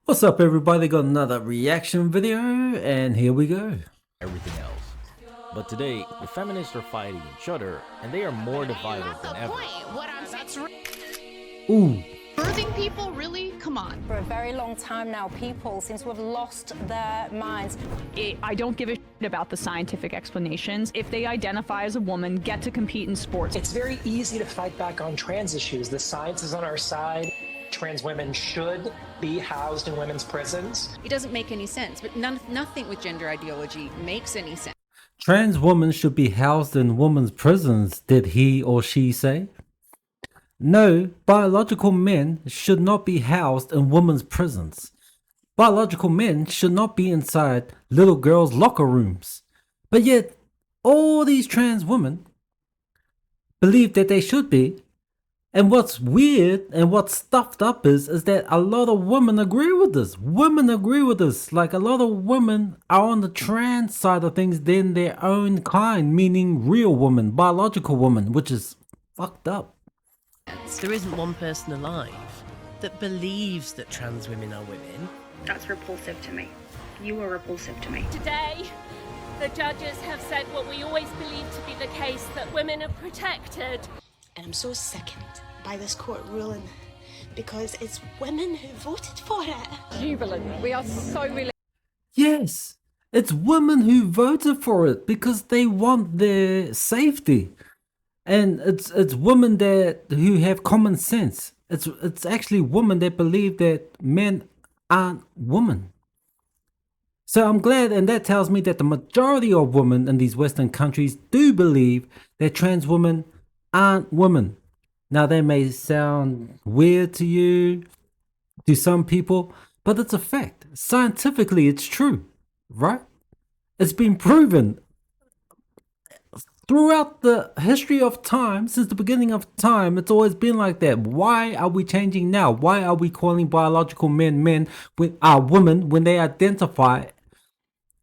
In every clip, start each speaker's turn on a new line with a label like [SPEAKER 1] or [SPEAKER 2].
[SPEAKER 1] What's up, everybody? Got another reaction video, and here we go.
[SPEAKER 2] Everything else. But today, the feminists are fighting each other, and they are more divided than ever.
[SPEAKER 1] Ooh.
[SPEAKER 3] Birthing people, really? Come on.
[SPEAKER 4] For a very long time now, people seem to have lost their minds.
[SPEAKER 5] I don't give a shit about the scientific explanations. If they identify as a woman, get to compete in sports.
[SPEAKER 6] It's very easy to fight back on trans issues. The science is on our side. Trans women should be housed in women's prisons.
[SPEAKER 3] It doesn't make any sense, but nothing with gender ideology makes any sense.
[SPEAKER 1] Trans women should be housed in women's prisons, did he or she say? No, biological men should not be housed in women's prisons. Biological men should not be inside little girls' locker rooms. But yet, all these trans women believe that they should be. And what's weird and what's stuffed up is that a lot of women agree with this. Women agree with this. Like, a lot of women are on the trans side of things than their own kind, meaning real women, biological women, which is fucked up.
[SPEAKER 7] There isn't one person alive that believes that trans women are women.
[SPEAKER 8] That's repulsive to me. You are repulsive to me.
[SPEAKER 9] Today, the judges have said what we always believed to be the case, that women are protected.
[SPEAKER 10] And I'm so sickened by this court ruling because it's women who voted for it.
[SPEAKER 5] Jubilant. We are so really.
[SPEAKER 1] Yes, it's women who voted for it because they want their safety. And it's women who have common sense. It's actually women that believe that men aren't women. So I'm glad, and that tells me that the majority of women in these Western countries do believe that trans women aren't women. Now, they may sound weird to you, to some people, but it's a fact. Scientifically, it's true, right? It's been proven throughout the history of time, since the beginning of time. It's always been like that. Why are we changing now? Why are we calling biological men women when they identify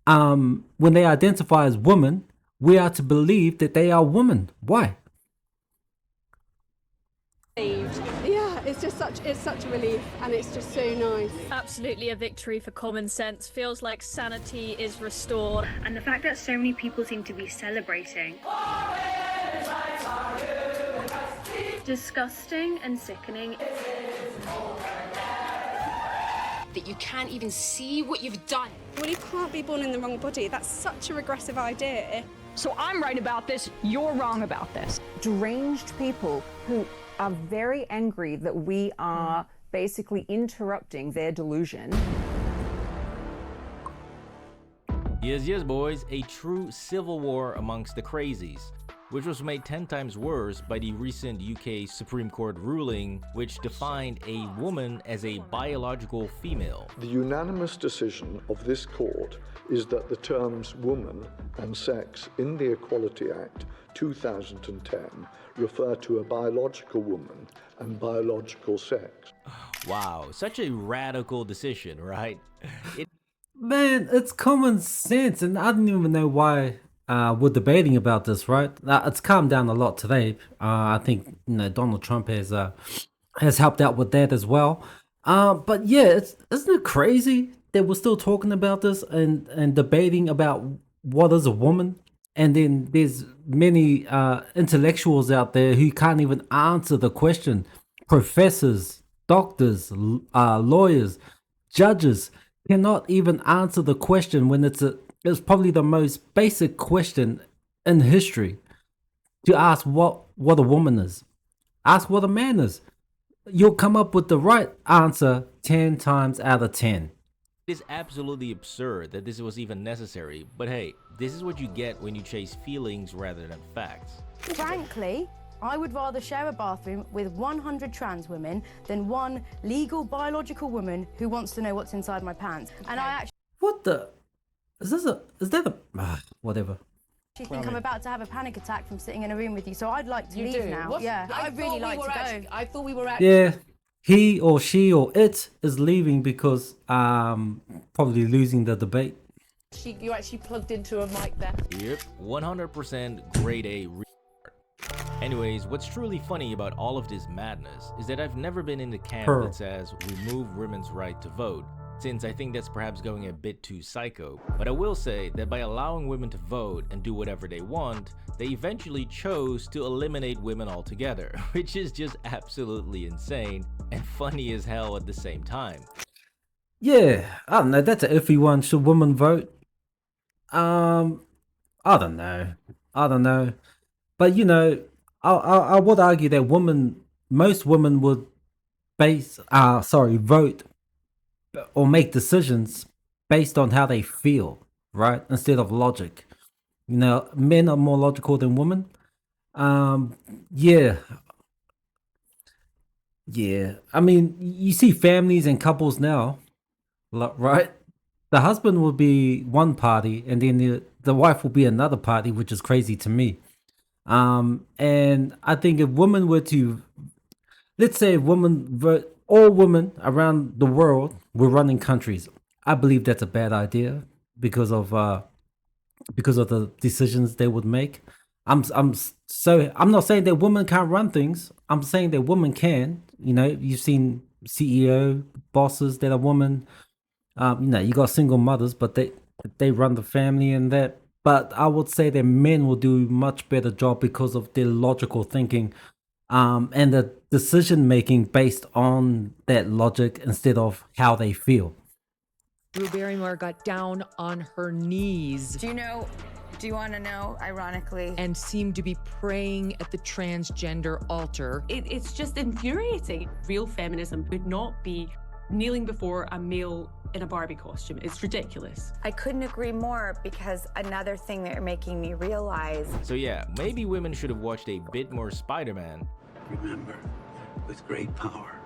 [SPEAKER 1] as women? We are to believe that they are women. Why?
[SPEAKER 11] Yeah, it's such a relief, and it's just so nice.
[SPEAKER 9] Absolutely a victory for common sense. Feels like sanity is restored.
[SPEAKER 8] And the fact that so many people seem to be celebrating. Disgusting and sickening.
[SPEAKER 10] That you can't even see what you've done.
[SPEAKER 11] Well, you can't be born in the wrong body. That's such a regressive idea.
[SPEAKER 5] So I'm right about this, you're wrong about this.
[SPEAKER 12] Deranged people who are very angry that we are basically interrupting their delusion.
[SPEAKER 2] Yes, boys, a true civil war amongst the crazies, which was made 10 times worse by the recent UK Supreme Court ruling, which defined a woman as a biological female.
[SPEAKER 13] The unanimous decision of this court is that the terms woman and sex in the Equality Act 2010 refer to a biological woman and biological sex.
[SPEAKER 2] Wow, such a radical decision, right?
[SPEAKER 1] Man, it's common sense, and I don't even know why we're debating about this, right? It's calmed down a lot today. I think Donald Trump has helped out with that as well. But yeah, isn't it crazy that we're still talking about this and debating about what is a woman? And then there's many intellectuals out there who can't even answer the question. Professors, doctors, lawyers, judges cannot even answer the question when it's probably the most basic question in history. To ask what a woman is. Ask what a man is. You'll come up with the right answer 10 times out of 10.
[SPEAKER 2] It is absolutely absurd that this was even necessary, but hey, this is what you get when you chase feelings rather than facts.
[SPEAKER 4] Frankly, I would rather share a bathroom with 100 trans women than one legal biological woman who wants to know what's inside my pants. And I actually...
[SPEAKER 1] What the? Is that a... whatever.
[SPEAKER 4] I think I'm about to have a panic attack from sitting in a room with you, so I'd like to leave now. Yeah, I'd really like to go.
[SPEAKER 7] I thought we were
[SPEAKER 1] Yeah, he or she or it is leaving because probably losing the debate.
[SPEAKER 7] You actually plugged into a mic there.
[SPEAKER 2] Yep, 100% grade A. Anyways, what's truly funny about all of this madness is that I've never been in the camp that says remove women's right to vote, since I think that's perhaps going a bit too psycho. But I will say that by allowing women to vote and do whatever they want, they eventually chose to eliminate women altogether, which is just absolutely insane and funny as hell at the same time.
[SPEAKER 1] Yeah, I don't know. That's an iffy one. Should women vote? I don't know. I don't know. But you know, I would argue that most women would vote or make decisions based on how they feel, right? Instead of logic. You know, men are more logical than women. Yeah. Yeah. I mean, you see families and couples now, right? The husband will be one party and then the wife will be another party, which is crazy to me. And I think if women were to, let's say all women around the world were running countries, I believe that's a bad idea because of the decisions they would make. I'm not saying that women can't run things. I'm saying that women can. You know, you've seen CEO bosses that are women. You know, you got single mothers, but they run the family and that. But I would say that men will do much better job because of their logical thinking, and the decision making based on that logic instead of how they feel.
[SPEAKER 14] Drew Barrymore got down on her knees.
[SPEAKER 15] Do you want to know, ironically?
[SPEAKER 14] And seemed to be praying at the transgender altar.
[SPEAKER 16] It's just infuriating. Real feminism would not be kneeling before a male in a Barbie costume. It's ridiculous.
[SPEAKER 15] I couldn't agree more, because another thing that you're making me realize.
[SPEAKER 2] So yeah, maybe women should have watched a bit more Spider-Man.
[SPEAKER 17] Remember, with great power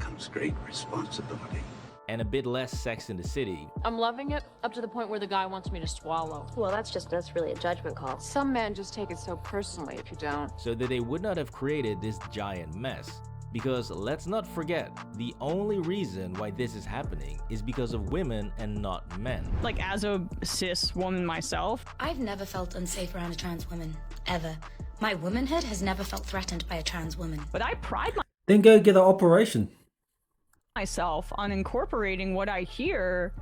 [SPEAKER 17] comes great responsibility.
[SPEAKER 2] And a bit less Sex in the City.
[SPEAKER 18] I'm loving it up to the point where the guy wants me to swallow.
[SPEAKER 19] Well, that's really a judgment call.
[SPEAKER 18] Some men just take it so personally if you don't.
[SPEAKER 2] So that they would not have created this giant mess. Because let's not forget, the only reason why this is happening is because of women and not men.
[SPEAKER 5] Like, as a cis woman myself,
[SPEAKER 20] I've never felt unsafe around a trans woman, ever. My womanhood has never felt threatened by a trans woman.
[SPEAKER 5] But I pride
[SPEAKER 1] Then go get an operation.
[SPEAKER 5] myself on incorporating what I hear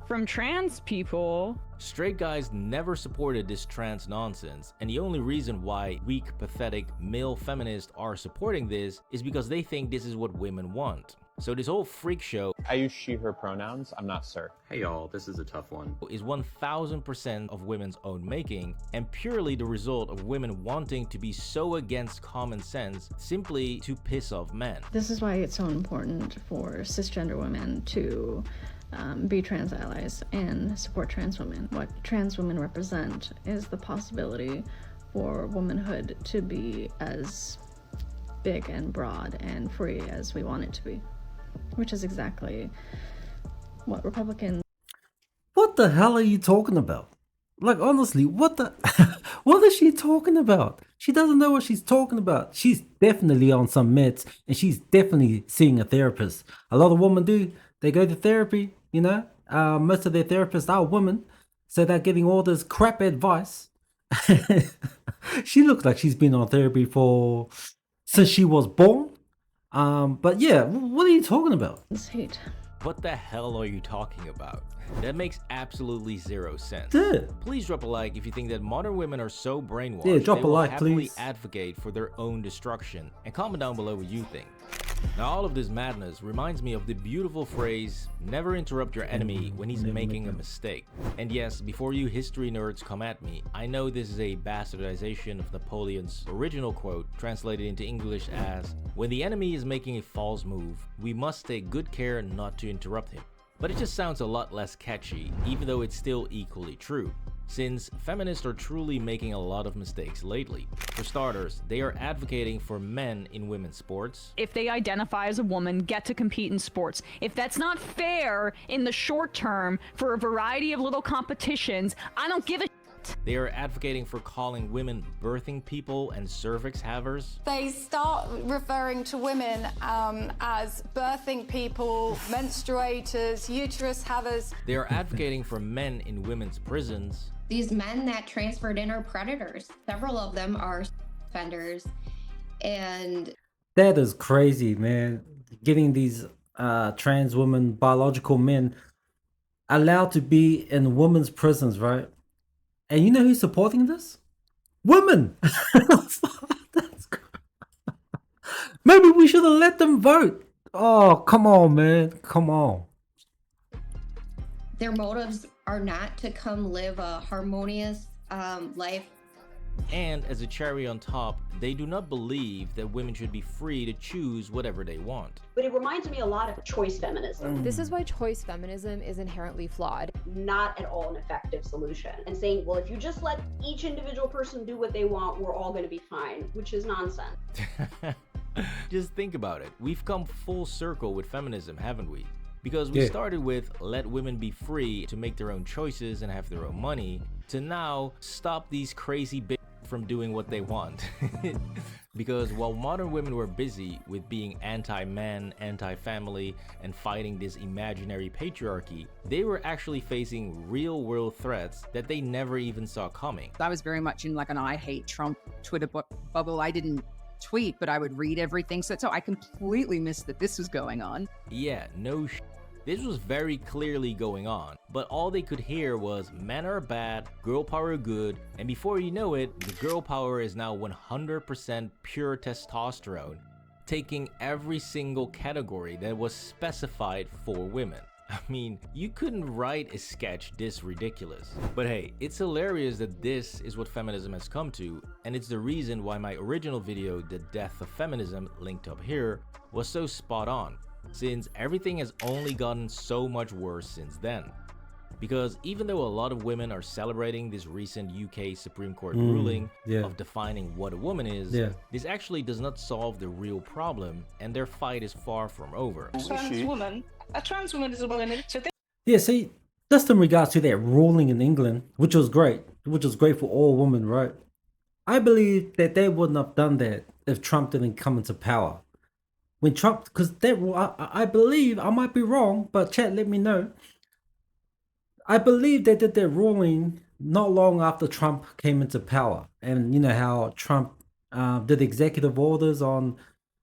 [SPEAKER 5] from trans people.
[SPEAKER 2] Straight guys never supported this trans nonsense, and the only reason why weak, pathetic male feminists are supporting this is because they think this is what women want. So this whole freak show,
[SPEAKER 21] I use she, her pronouns, I'm not sir.
[SPEAKER 22] Hey y'all, this is a tough one.
[SPEAKER 2] Is 1000% of women's own making, and purely the result of women wanting to be so against common sense simply to piss off men.
[SPEAKER 23] This is why it's so important for cisgender women to be trans allies and support trans women. What trans women represent is the possibility for womanhood to be as big and broad and free as we want it to be, which is exactly what Republicans...
[SPEAKER 1] What the hell are you talking about? Like, honestly, what is she talking about? She doesn't know what she's talking about. She's definitely on some meds, and she's definitely seeing a therapist. A lot of women do. They go to therapy, you know. Most of their therapists are women, so they're getting all this crap advice. She looks like she's been on therapy since she was born. But yeah, what are you talking about?
[SPEAKER 23] Hate.
[SPEAKER 2] What the hell are you talking about? That makes absolutely zero sense.
[SPEAKER 1] Yeah.
[SPEAKER 2] Please drop a like if you think that modern women are so brainwashed.
[SPEAKER 1] Yeah, drop
[SPEAKER 2] they
[SPEAKER 1] a
[SPEAKER 2] will
[SPEAKER 1] like,
[SPEAKER 2] happily
[SPEAKER 1] please.
[SPEAKER 2] advocate for their own destruction, and comment down below what you think. Now, all of this madness reminds me of the beautiful phrase, never interrupt your enemy when he's making a mistake. And yes, before you history nerds come at me, I know this is a bastardization of Napoleon's original quote, translated into English as, when the enemy is making a false move, we must take good care not to interrupt him. But it just sounds a lot less catchy, even though it's still equally true, since feminists are truly making a lot of mistakes lately. For starters, they are advocating for men in women's sports.
[SPEAKER 5] If they identify as a woman, get to compete in sports. If that's not fair in the short term for a variety of little competitions, I don't give a shit.
[SPEAKER 2] They are advocating for calling women birthing people and cervix havers.
[SPEAKER 4] They start referring to women as birthing people, menstruators, uterus havers.
[SPEAKER 2] They are advocating for men in women's prisons.
[SPEAKER 24] These men that transferred in are predators. Several of them are offenders. And
[SPEAKER 1] that is crazy, man. Getting these trans women, biological men allowed to be in women's prisons, right? And you know who's supporting this? Women. Maybe we should have let them vote. Oh, come on, man. Come on.
[SPEAKER 24] Their motives are not to come live a harmonious life.
[SPEAKER 2] And as a cherry on top, they do not believe that women should be free to choose whatever they want.
[SPEAKER 3] But it reminds me a lot of choice feminism.
[SPEAKER 6] This is why choice feminism is inherently flawed.
[SPEAKER 3] Not at all an effective solution. And saying, well, if you just let each individual person do what they want, we're all going to be fine, which is nonsense.
[SPEAKER 2] Just think about it. We've come full circle with feminism, haven't we? Because we started with let women be free to make their own choices and have their own money, to now stop these crazy bitches from doing what they want. Because while modern women were busy with being anti-man, anti-family, and fighting this imaginary patriarchy, they were actually facing real-world threats that they never even saw coming.
[SPEAKER 9] I was very much in like an I hate Trump Twitter bubble. I didn't tweet, but I would read everything. So I completely missed that this was going on.
[SPEAKER 2] Yeah, no sh**. This was very clearly going on, but all they could hear was men are bad, girl power good, and before you know it, the girl power is now 100% pure testosterone, taking every single category that was specified for women. I mean, you couldn't write a sketch this ridiculous. But hey, it's hilarious that this is what feminism has come to, and it's the reason why my original video, The Death of Feminism, linked up here, was so spot on, since everything has only gotten so much worse since then. Because even though a lot of women are celebrating this recent UK Supreme Court ruling of defining what a woman is, this actually does not solve the real problem, and their fight is far from over.
[SPEAKER 22] A trans woman is a woman. So
[SPEAKER 1] Yeah, see, just in regards to that ruling in England, which was great for all women, right? I believe that they wouldn't have done that if Trump didn't come into power. When Trump, because I believe, I might be wrong, but chat, let me know. I believe they did their ruling not long after Trump came into power. And you know how Trump did executive orders on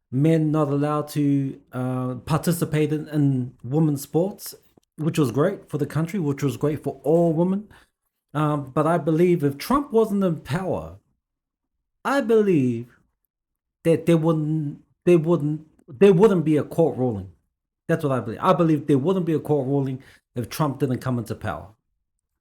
[SPEAKER 1] men not allowed to participate in women's sports, which was great for the country, which was great for all women. But I believe if Trump wasn't in power, I believe that there wouldn't be a court ruling. That's what I believe. I believe there wouldn't be a court ruling if Trump didn't come into power.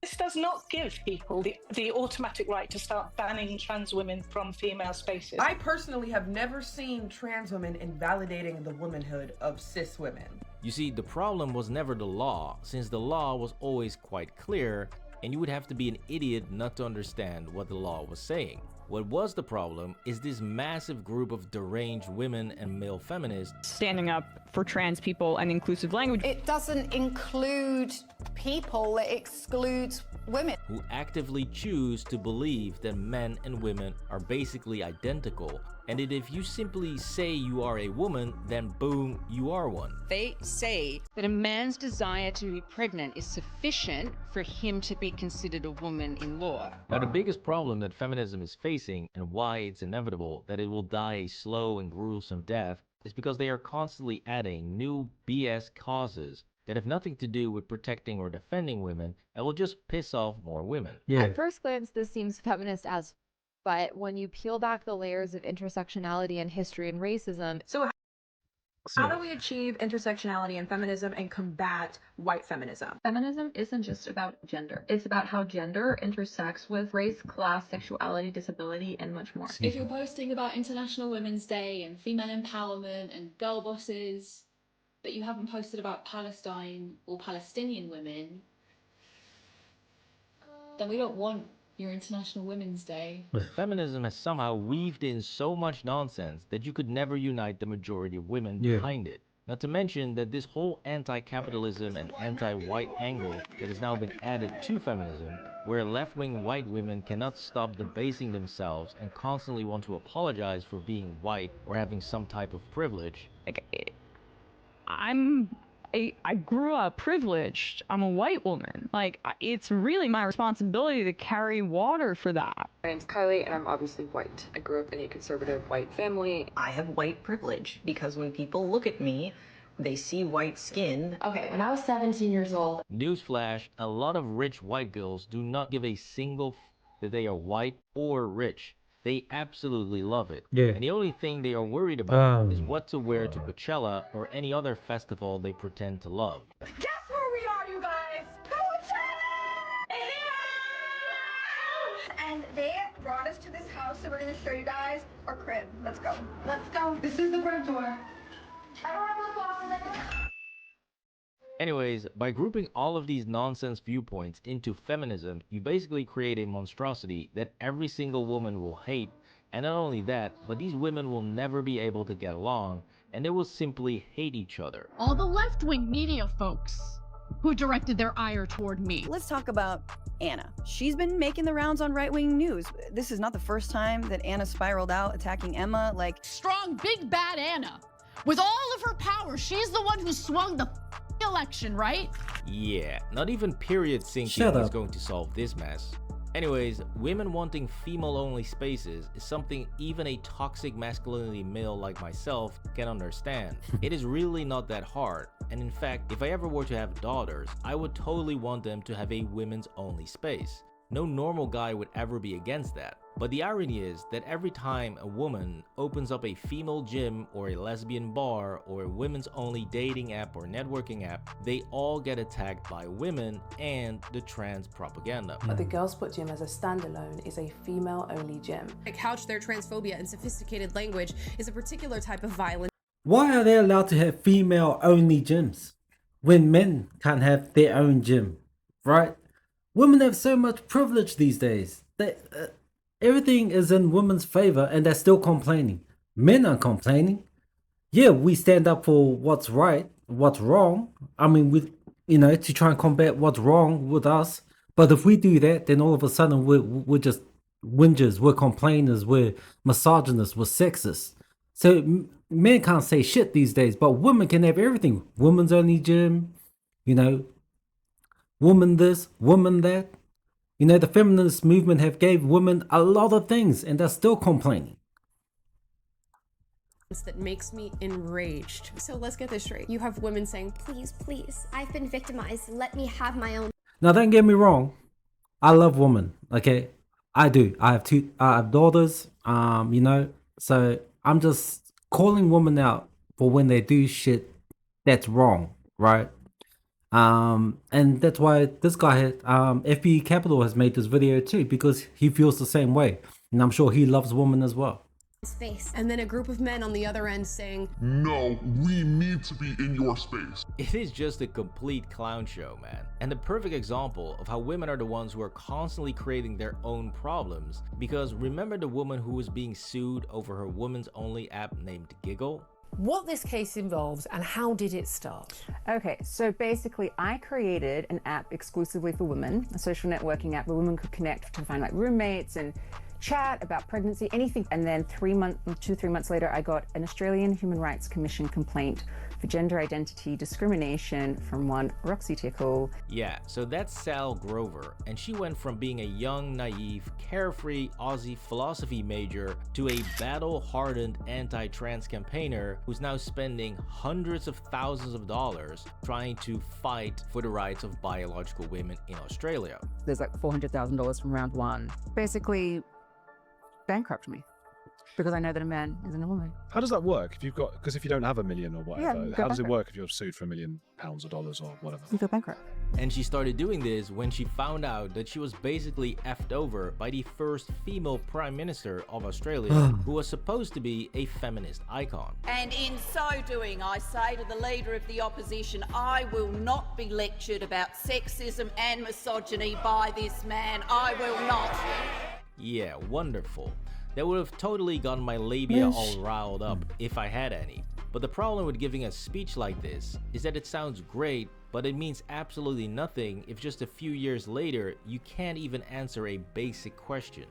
[SPEAKER 22] this does not give people the automatic right to start banning trans women from female spaces.
[SPEAKER 25] I personally have never seen trans women invalidating the womanhood of cis women.
[SPEAKER 2] You see, the problem was never the law, since the law was always quite clear, and you would have to be an idiot not to understand what the law was saying. What was the problem is this massive group of deranged women and male feminists
[SPEAKER 5] standing up for trans people and inclusive language.
[SPEAKER 4] It doesn't include people, it excludes women.
[SPEAKER 2] who actively choose to believe that men and women are basically identical, and that if you simply say you are a woman, then boom, you are one.
[SPEAKER 26] They say that a man's desire to be pregnant is sufficient for him to be considered a woman in law.
[SPEAKER 2] Now, the biggest problem that feminism is facing, and why it's inevitable that it will die a slow and gruesome death, is because they are constantly adding new BS causes that have nothing to do with protecting or defending women and will just piss off more women.
[SPEAKER 6] At first glance, this seems feminist as, but when you peel back the layers of intersectionality and history and racism.
[SPEAKER 11] So how do we achieve intersectionality and feminism and combat white feminism?
[SPEAKER 23] Feminism isn't just about gender. It's about how gender intersects with race, class, sexuality, disability, and much more.
[SPEAKER 27] If you're posting about International Women's Day and female empowerment and girl bosses, but you haven't posted about Palestine or Palestinian women, then we don't want your International Women's Day.
[SPEAKER 2] Feminism has somehow weaved in so much nonsense that you could never unite the majority of women behind it. Not to mention that this whole anti-capitalism and anti-white angle that has now been added to feminism, where left-wing white women cannot stop debasing themselves and constantly want to apologize for being white or having some type of privilege.
[SPEAKER 5] I grew up privileged. I'm a white woman. Like, it's really my responsibility to carry water for that.
[SPEAKER 28] My name's Kylie, and I'm obviously white. I grew up in a conservative white family.
[SPEAKER 29] I have white privilege because when people look at me,
[SPEAKER 7] they see white skin.
[SPEAKER 28] Okay, when I was 17 years old.
[SPEAKER 2] Newsflash, a lot of rich white girls do not give a single that they are white or rich. They absolutely love it.
[SPEAKER 1] Yeah.
[SPEAKER 2] And the only thing they are worried about is what to wear to Coachella or any other festival they pretend to love.
[SPEAKER 11] Guess where we are, you guys?
[SPEAKER 8] And they brought us to this house, so we're gonna show you guys our crib. Let's go. Let's go. This is the front door. I don't have a closet.
[SPEAKER 2] Anyways, by grouping all of these nonsense viewpoints into feminism, you basically create a monstrosity that every single woman will hate, and not only that, but these women will never be able to get along, and they will simply hate each other.
[SPEAKER 10] All the left-wing media folks who directed their ire toward me.
[SPEAKER 12] Let's talk about Anna. She's been making the rounds on right-wing news. This is not the first time that Anna spiraled out attacking Emma, like...
[SPEAKER 10] Strong, big, bad Anna. With all of her power, she's the one who swung the election, right?
[SPEAKER 2] Yeah, not even period syncing is going to solve this mess. Anyways, women wanting female-only spaces is something even a toxic masculinity male like myself can understand. It is really not that hard, and in fact, if I ever were to have daughters, I would totally want them to have a women's-only space. No normal guy would ever be against that. But the irony is that every time a woman opens up a female gym or a lesbian bar or a women's only dating app or networking app, they all get attacked by women and the trans propaganda.
[SPEAKER 13] The Girls Spot Gym as a standalone is a female-only gym.
[SPEAKER 14] Couch their transphobia in sophisticated language is a particular type of violence.
[SPEAKER 1] Why are they allowed to have female-only gyms when men can't have their own gym, right? Women have so much privilege these days. Everything is in women's favor and they're still complaining. Men are complaining. Yeah, we stand up for what's right, what's wrong. I mean, to try and combat what's wrong with us. But if we do that, then all of a sudden we're just whingers, we're complainers, we're misogynists, we're sexist. So men can't say shit these days, but women can have everything. Women's only gym, woman this, woman that. The feminist movement have gave women a lot of things and they're still complaining.
[SPEAKER 14] That makes me enraged. So let's get this straight. You have women saying,
[SPEAKER 15] please, please, I've been victimized. Let me have my own.
[SPEAKER 1] Now, don't get me wrong. I love women, okay? I do. I have daughters, so I'm just calling women out for when they do shit that's wrong, right? And that's why this guy, FB Capital, has made this video too, because he feels the same way. And I'm sure he loves women as well.
[SPEAKER 14] Space. And then a group of men on the other end saying,
[SPEAKER 16] no, we need to be in your space.
[SPEAKER 2] It is just a complete clown show, man. And the perfect example of how women are the ones who are constantly creating their own problems. Because remember the woman who was being sued over her women's only app named Giggle?
[SPEAKER 29] What this case involves and how did it start?
[SPEAKER 30] Okay, so basically I created an app exclusively for women, a social networking app where women could connect to find like roommates and chat about pregnancy, anything. And then 3 months later, I got an Australian Human Rights Commission complaint for gender identity discrimination from one Roxy Tickle.
[SPEAKER 2] Yeah, so that's Sal Grover, and she went from being a young, naive, carefree Aussie philosophy major to a battle-hardened anti-trans campaigner who's now spending hundreds of thousands of dollars trying to fight for the rights of biological women in Australia.
[SPEAKER 30] There's like $400,000 from round one. Basically, bankrupt me. Because I know that a man isn't a woman.
[SPEAKER 31] How does that work? Because if you don't have $1 million or whatever, how does it work if you're sued for £1 million or dollars or whatever?
[SPEAKER 30] You go bankrupt.
[SPEAKER 2] And she started doing this when she found out that she was basically effed over by the first female prime minister of Australia, who was supposed to be a feminist icon.
[SPEAKER 32] And in so doing, I say to the leader of the opposition, I will not be lectured about sexism and misogyny by this man. I will not.
[SPEAKER 2] Yeah, wonderful. That would have totally gotten my labia all riled up if I had any. But the problem with giving a speech like this is that it sounds great, but it means absolutely nothing if just a few years later you can't even answer a basic question.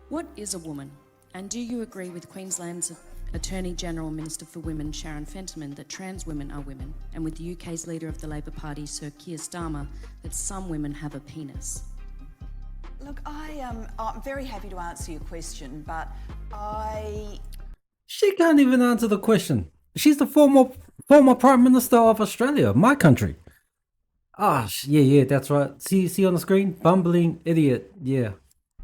[SPEAKER 33] What is a woman? And do you agree with Queensland's Attorney General Minister for Women Sharon Fentiman that trans women are women, and with the UK's leader of the Labour Party Sir Keir Starmer that some women have a penis?
[SPEAKER 34] Look, I'm very happy to answer your question, but
[SPEAKER 1] She can't even answer the question. She's the former Former Prime Minister of Australia, my country. Ah, yeah, that's right. See on the screen? Bumbling idiot, yeah.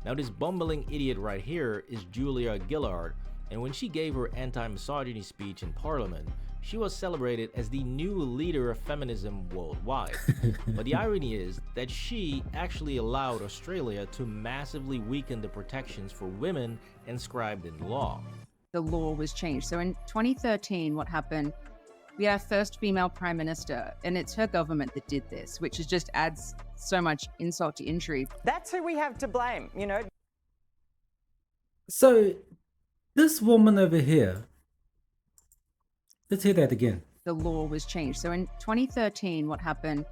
[SPEAKER 2] Now this bumbling idiot right here is Julia Gillard, and when she gave her anti-misogyny speech in Parliament, she was celebrated as the new leader of feminism worldwide. But the irony is that she actually allowed Australia to massively weaken the protections for women inscribed in law.
[SPEAKER 3] The law was changed. So in 2013, what happened? We had our first female prime minister, and it's her government that did this, which just adds so much insult to injury.
[SPEAKER 4] That's who we have to blame, you know.
[SPEAKER 1] So, this woman over here, let's hear that again.
[SPEAKER 3] The law was changed. So in 2013, what happened?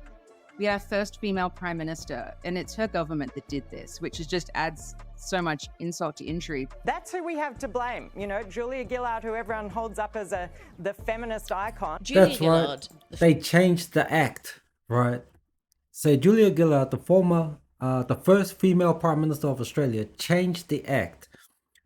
[SPEAKER 3] We had our first female prime minister, and it's her government that did this, which just adds so much insult to injury.
[SPEAKER 4] That's who we have to blame, you know, Julia Gillard, who everyone holds up as the feminist icon.
[SPEAKER 1] That's right. They changed the act, right? So Julia Gillard, the first female Prime Minister of Australia, changed the act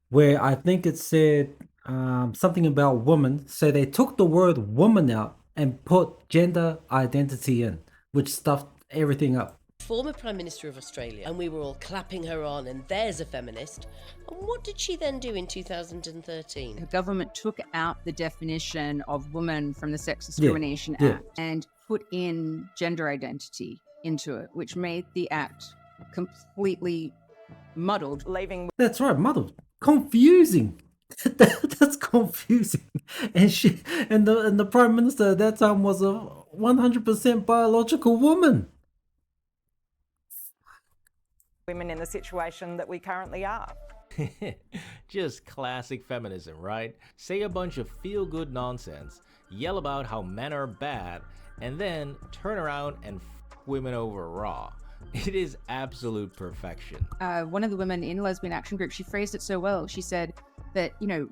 [SPEAKER 1] where I think it said something about women. So they took the word woman out and put gender identity in, which stuffed everything up.
[SPEAKER 6] Former Prime Minister of Australia, and we were all clapping her on, and there's a feminist. And what did she then do in 2013?
[SPEAKER 3] The government took out the definition of woman from the Sex Discrimination Act and put in gender identity into it, which made the act completely muddled.
[SPEAKER 1] That's right, muddled. Confusing. That's confusing. And the Prime Minister at that time was a 100% biological woman.
[SPEAKER 4] Women in the situation that we currently are.
[SPEAKER 2] Just classic feminism, right? Say a bunch of feel-good nonsense, yell about how men are bad, and then turn around and f women over raw. It is absolute perfection.
[SPEAKER 3] One of the women in Lesbian Action Group, she phrased it so well. She said that, you know,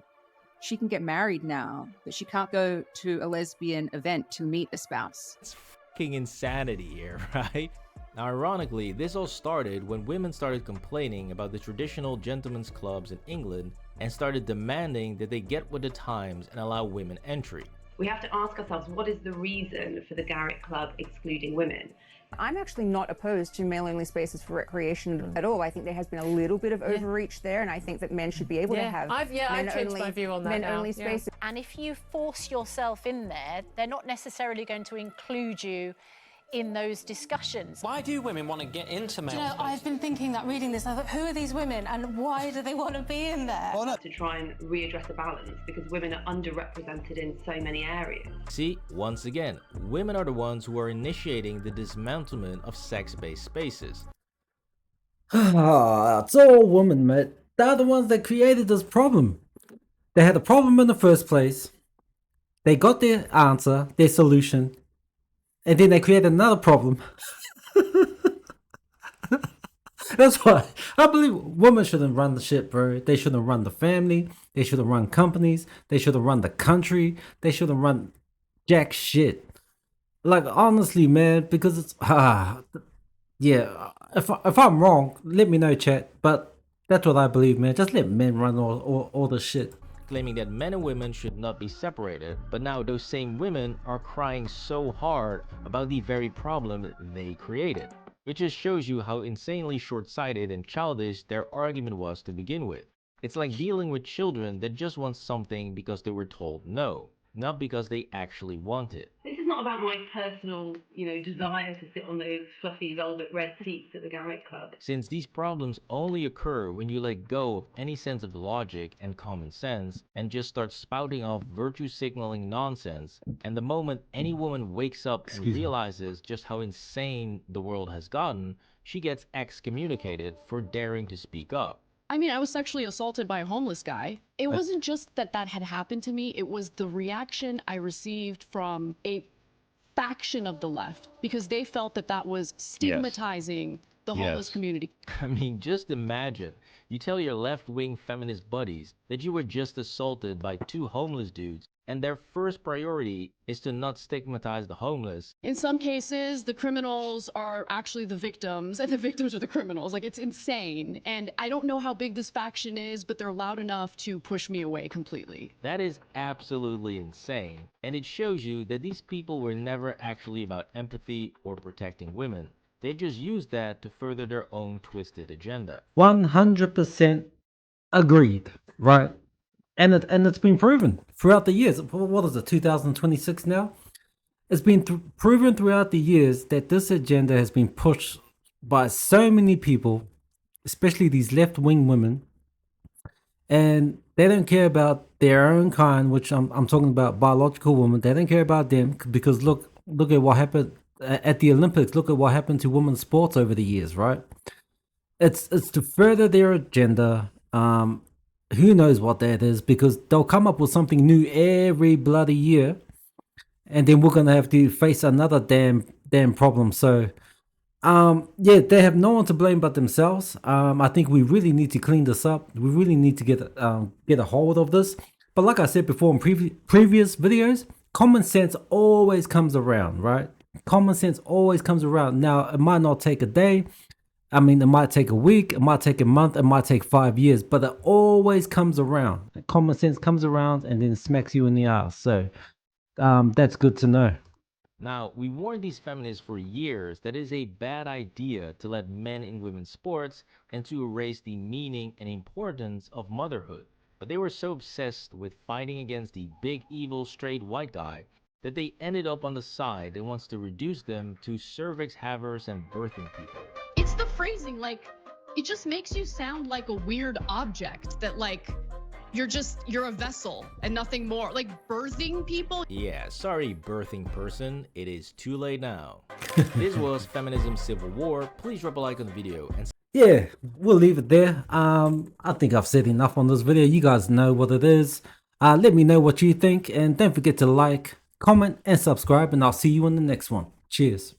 [SPEAKER 3] she can get married now, but she can't go to a lesbian event to meet a spouse.
[SPEAKER 2] It's fucking insanity here, right? Now, ironically, this all started when women started complaining about the traditional gentlemen's clubs in England and started demanding that they get with the times and allow women entry.
[SPEAKER 7] We have to ask ourselves, what is the reason for the Garrick Club excluding women?
[SPEAKER 30] I'm actually not opposed to male-only spaces for recreation at all. I think there has been a little bit of overreach there, and I think that men should be able to have
[SPEAKER 29] I've changed my view on that
[SPEAKER 30] men-only spaces.
[SPEAKER 9] And if you force yourself in there, they're not necessarily going to include you in those discussions.
[SPEAKER 17] Why do women want to get into male spaces?
[SPEAKER 18] I've been thinking that reading this, I thought, who are these women and why do they want to be in there?
[SPEAKER 7] To try and readdress a balance, because women are underrepresented in so many areas.
[SPEAKER 2] See, once again, women are the ones who are initiating the dismantlement of sex-based spaces.
[SPEAKER 1] It's all women, mate. They're the ones that created this problem. They had a problem in the first place. They got their answer, their solution, and then they created another problem. That's why I believe women shouldn't run the shit, bro. They shouldn't run the family. They shouldn't run companies. They shouldn't run the country. They shouldn't run jack shit. Like, honestly, man, because it's yeah. If I'm wrong, let me know, chat. But that's what I believe, man. Just let men run all the shit.
[SPEAKER 2] Claiming that men and women should not be separated, but now those same women are crying so hard about the very problem they created. Which just shows you how insanely short-sighted and childish their argument was to begin with. It's like dealing with children that just want something because they were told no, not because they actually want it.
[SPEAKER 7] This is not about my personal, desire to sit on those fluffy velvet red seats at the Garrick Club.
[SPEAKER 2] Since these problems only occur when you let go of any sense of logic and common sense and just start spouting off virtue signaling nonsense, and the moment any woman wakes up and realizes just how insane the world has gotten, she gets excommunicated for daring to speak up.
[SPEAKER 19] I mean, I was sexually assaulted by a homeless guy. It wasn't just that had happened to me, it was the reaction I received from a faction of the left, because they felt that was stigmatizing the homeless community.
[SPEAKER 2] I mean, just imagine you tell your left-wing feminist buddies that you were just assaulted by two homeless dudes, and their first priority is to not stigmatize the homeless.
[SPEAKER 19] In some cases, the criminals are actually the victims, and the victims are the criminals. Like, it's insane. And I don't know how big this faction is, but they're loud enough to push me away completely.
[SPEAKER 2] That is absolutely insane. And it shows you that these people were never actually about empathy or protecting women. They just used that to further their own twisted agenda.
[SPEAKER 1] 100% agreed, right? And it's been proven throughout the years. What is it, 2026 now? It's been proven throughout the years that this agenda has been pushed by so many people, especially these left-wing women, and they don't care about their own kind, which I'm talking about biological women. They don't care about them because look at what happened at the Olympics. Look at what happened to women's sports over the years, right? It's to further their agenda. Who knows what that is, because they'll come up with something new every bloody year, and then we're gonna have to face another damn problem. So yeah, they have no one to blame but themselves. I think we really need to clean this up. We really need to get a hold of this. But like I said before in previous videos, common sense always comes around, right? Common sense always comes around. Now, it might not take a day. I mean, it might take a week, it might take a month, it might take 5 years, but it always comes around. Common sense comes around and then smacks you in the ass. So that's good to know.
[SPEAKER 2] Now, we warned these feminists for years that it is a bad idea to let men in women's sports and to erase the meaning and importance of motherhood. But they were so obsessed with fighting against the big evil straight white guy that they ended up on the side that wants to reduce them to cervix havers and birthing people.
[SPEAKER 19] It's the phrasing, like, it just makes you sound like a weird object that, like, you're a vessel and nothing more. Like, birthing people?
[SPEAKER 2] Yeah, sorry, birthing person. It is too late now. This was Feminism Civil War. Please drop a like on the video. And
[SPEAKER 1] yeah, we'll leave it there. I think I've said enough on this video. You guys know what it is. Let me know what you think, and don't forget to like, comment, and subscribe, and I'll see you in the next one. Cheers.